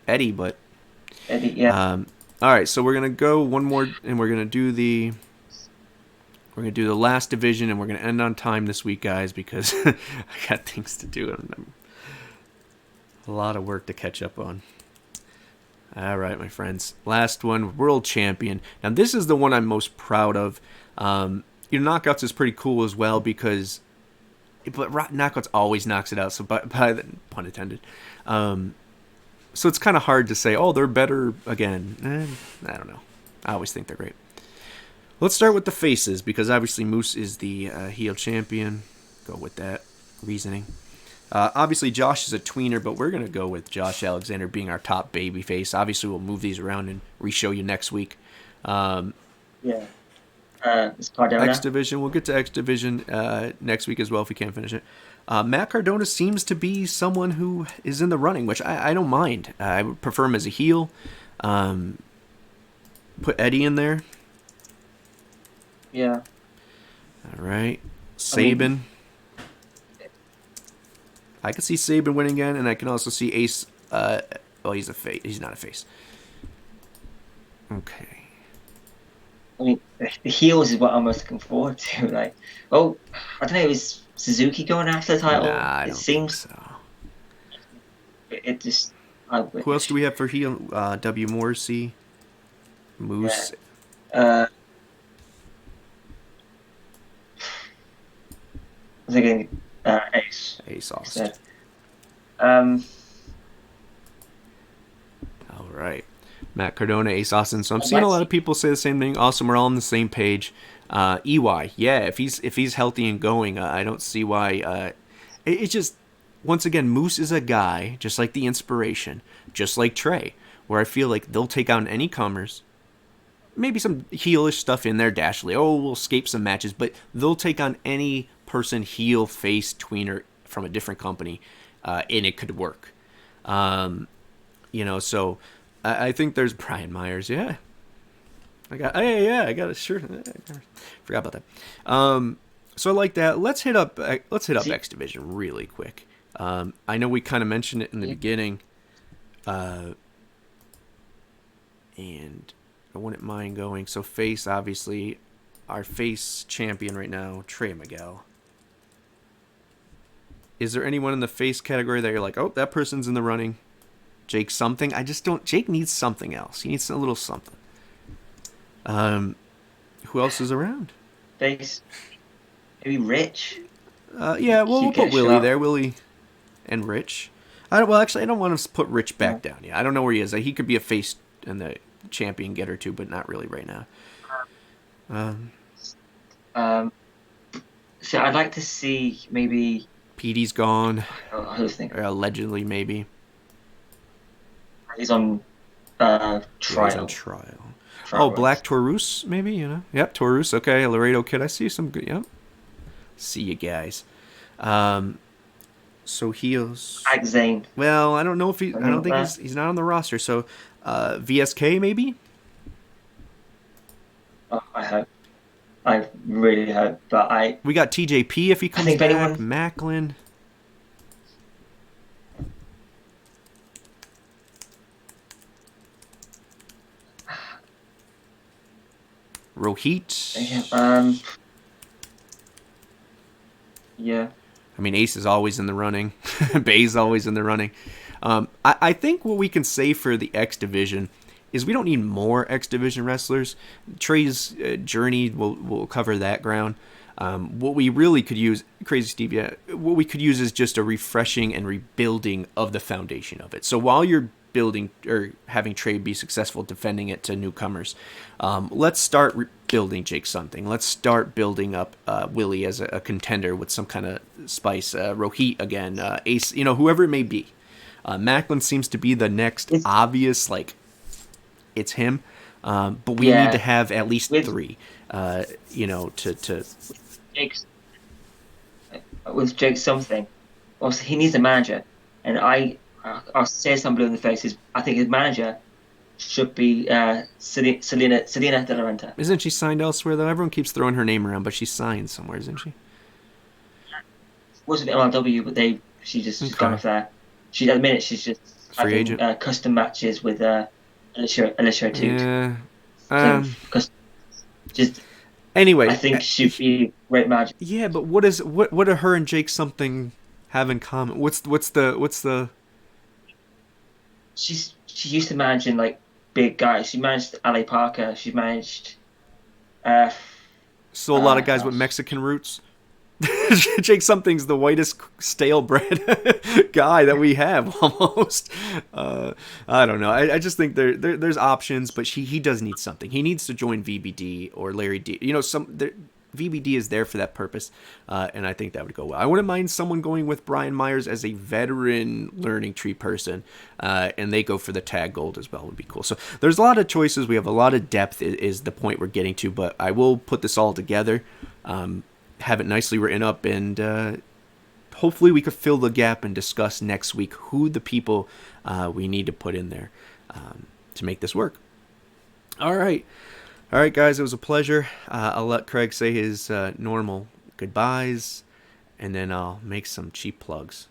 Eddie, but Eddie, yeah. All right, so we're gonna go one more, and we're gonna do the last division, and we're gonna end on time this week, guys, because I got things to do and a lot of work to catch up on. All right, my friends. Last one, World Champion. Now, this is the one I'm most proud of. Knockouts is pretty cool as well because, but Knockouts always knocks it out. So, by the pun intended. So it's kind of hard to say, oh, they're better again. I don't know. I always think they're great. Let's start with the faces because obviously Moose is the heel champion. Go with that reasoning. Obviously, Josh is a tweener, but we're going to go with Josh Alexander being our top baby face. Obviously, we'll move these around and re-show you next week. It's Cardona. X Division. We'll get to X Division next week as well if we can't finish it. Matt Cardona seems to be someone who is in the running, which I don't mind. I would prefer him as a heel. Put Eddie in there. Yeah. All right. Sabin. I can see Sabin winning again, and I can also see Ace. He's a face. He's not a face. Okay. I mean, the heels is what I'm most looking forward to. Like, I don't know. Is Suzuki going after the title? Nah, I don't think so. It just. Who else do we have for heel? W. Morrissey, Moose. Yeah. I'm thinking Ace. Ace Austin. All right. Matt Cardona, Ace Austin. So I'm seeing a lot of people say the same thing. Awesome, we're all on the same page. EY, yeah, if he's healthy and going, I don't see why. It's just, once again, Moose is a guy, just like the Inspiration, just like Trey, where I feel like they'll take on any comers. Maybe some heelish stuff in there, Dashley. We'll escape some matches, but they'll take on any person, heel, face, tweener from a different company, and it could work. So I think there's Brian Myers. Yeah, I got a shirt. Forgot about that. So I like that. Let's hit up X Division really quick. I know we kind of mentioned it in the beginning, and I wouldn't mind going. So face, obviously, our face champion right now, Trey Miguel. Is there anyone in the face category that you're like, oh, that person's in the running? Jake something? Jake needs something else. He needs a little something. Who else is around? Face. Maybe Rich. We'll put Willie there. Willie and Rich. I don't want to put Rich back down. Yeah, I don't know where he is. He could be a face and the champion getter too, but not really right now. So I'd like to see maybe Petey's gone. I was thinking. Or allegedly, maybe. He's on trial. Yeah, he's on trial. Black Taurus, maybe, Yep, Taurus. Okay, Laredo Kid. I see some good. Yep. See you guys. So he's Zane. well. I don't know if he. I don't think that. he's not on the roster. So VSK maybe. Oh, I hope. I really hope. But we got TJP if he comes think back. anyone- Macklin. Rohit. Yeah. I mean, Ace is always in the running. Bay's always in the running. I think what we can say for the X Division is we don't need more X Division wrestlers. Trey's journey will cover that ground. What we really could use, Crazy Steve, what we could use is just a refreshing and rebuilding of the foundation of it. So while you're building or having Trey be successful defending it to newcomers, let's start building Jake something. Let's start building up Willie as a contender with some kind of spice. Rohit again, Ace, whoever it may be. Macklin seems to be the next obvious, like, it's him. But we need to have at least three, to... Jake's, with Jake something. Also, he needs a manager. And I'll say somebody in the faces. I think his manager should be Selena De La Renta. Isn't she signed elsewhere, though? Everyone keeps throwing her name around, but she's signed somewhere, isn't she? Wasn't MLW, but she's gone off there. At the minute, she's just free agent. Custom matches with Alicia Toot. Yeah. Anyway, I think she'd be a great manager. Yeah, but what do her and Jake something have in common? What's the? She used to managing like big guys. She managed Ali Parker. She managed. So a lot of guys with Mexican roots. Jake something's the whitest stale bread guy that we have almost. I don't know. I just think there's options, but he does need something. He needs to join VBD or Larry D. VBD is there for that purpose, and I think that would go well. I wouldn't mind someone going with Brian Myers as a veteran learning tree person, and they go for the tag gold as well. Would be cool. So there's a lot of choices. We have a lot of depth is the point we're getting to, but I will put this all together. Have it nicely written up, and hopefully we could fill the gap and discuss next week who the people we need to put in there to make this work. All right, guys, it was a pleasure. I'll let Craig say his normal goodbyes, and then I'll make some cheap plugs.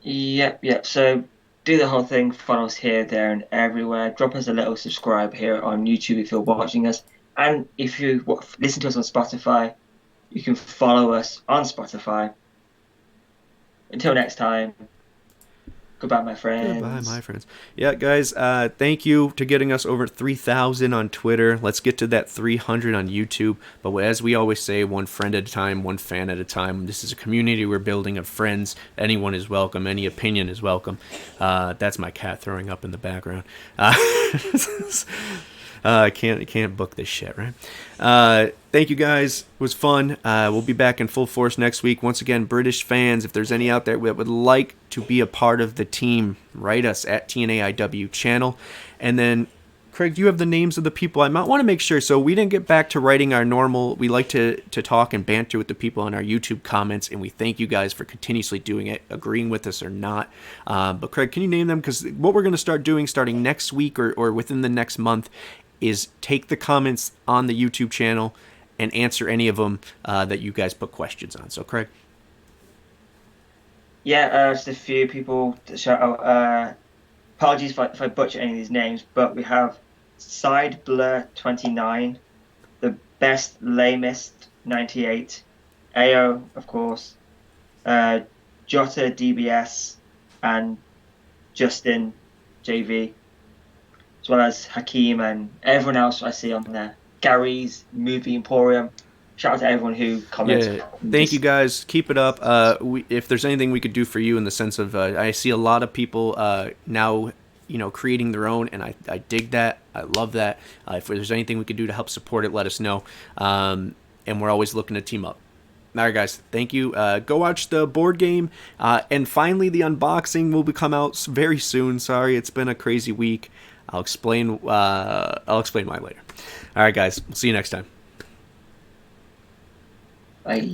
Yep. So do the whole thing. Follow us here, there, and everywhere. Drop us a little subscribe here on YouTube if you're watching us. And if you listen to us on Spotify, you can follow us on Spotify. Until next time, goodbye, my friends. Goodbye, my friends. Yeah, guys, thank you to getting us over 3,000 on Twitter. Let's get to that 300 on YouTube. But as we always say, one friend at a time, one fan at a time. This is a community we're building of friends. Anyone is welcome. Any opinion is welcome. That's my cat throwing up in the background. I can't book this shit, right? Thank you, guys. It was fun. We'll be back in full force next week. Once again, British fans, if there's any out there that would like to be a part of the team, write us at TNAIW channel. And then, Craig, do you have the names of the people? I might want to make sure. So we didn't get back to writing our normal. We like to talk and banter with the people on our YouTube comments, and we thank you guys for continuously doing it, agreeing with us or not. But Craig, can you name them? Because what we're going to start doing starting next week or within the next month is take the comments on the YouTube channel and answer any of them that you guys put questions on. So, Craig? Yeah, just a few people to shout out. Apologies if I butcher any of these names, but we have Side Blur 29, The Best Lamest 98, AO, of course, Jota DBS, and Justin JV. As well as Hakeem and everyone else I see on there. Gary's Movie Emporium. Shout out to everyone who commented. Yeah, thank you, guys. Keep it up. If there's anything we could do for you in the sense of, I see a lot of people now, creating their own, and I dig that. I love that. If there's anything we could do to help support it, let us know. And we're always looking to team up. All right, guys. Thank you. Go watch the board game. And finally, the unboxing will come out very soon. Sorry, it's been a crazy week. I'll explain why later. All right, guys. We'll see you next time. Bye.